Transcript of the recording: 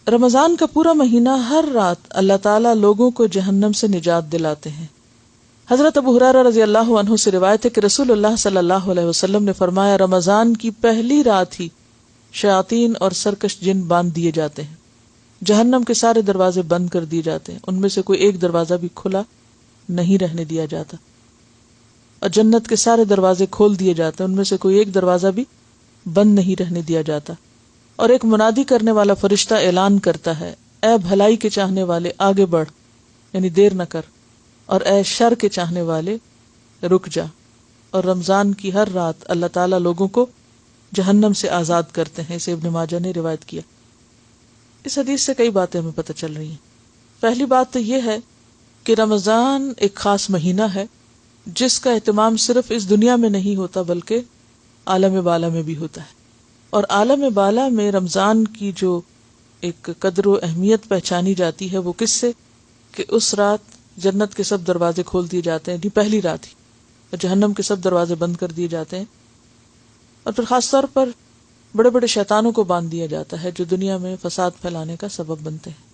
رمضان کا پورا مہینہ ہر رات اللہ تعالیٰ لوگوں کو جہنم سے نجات دلاتے ہیں۔ حضرت ابو ہریرہ رضی اللہ عنہ سے روایت ہے کہ رسول اللہ صلی اللہ علیہ وسلم نے فرمایا، رمضان کی پہلی رات ہی شیاطین اور سرکش جن باندھ دیے جاتے ہیں، جہنم کے سارے دروازے بند کر دیے جاتے ہیں، ان میں سے کوئی ایک دروازہ بھی کھلا نہیں رہنے دیا جاتا، اور جنت کے سارے دروازے کھول دیے جاتے ہیں، ان میں سے کوئی ایک دروازہ بھی بند نہیں رہنے دیا جاتا، اور ایک منادی کرنے والا فرشتہ اعلان کرتا ہے، اے بھلائی کے چاہنے والے آگے بڑھ، یعنی دیر نہ کر، اور اے شر کے چاہنے والے رک جا۔ اور رمضان کی ہر رات اللہ تعالیٰ لوگوں کو جہنم سے آزاد کرتے ہیں، اسے ابن ماجہ نے روایت کیا۔ اس حدیث سے کئی باتیں ہمیں پتہ چل رہی ہیں۔ پہلی بات تو یہ ہے کہ رمضان ایک خاص مہینہ ہے جس کا اہتمام صرف اس دنیا میں نہیں ہوتا بلکہ عالم بالا میں بھی ہوتا ہے، اور عالم بالا میں رمضان کی جو ایک قدر و اہمیت پہچانی جاتی ہے وہ کس سے، کہ اس رات جنت کے سب دروازے کھول دیے جاتے ہیں، پہلی رات ہی، اور جہنم کے سب دروازے بند کر دیے جاتے ہیں، اور پھر خاص طور پر بڑے بڑے شیطانوں کو باندھ دیا جاتا ہے جو دنیا میں فساد پھیلانے کا سبب بنتے ہیں۔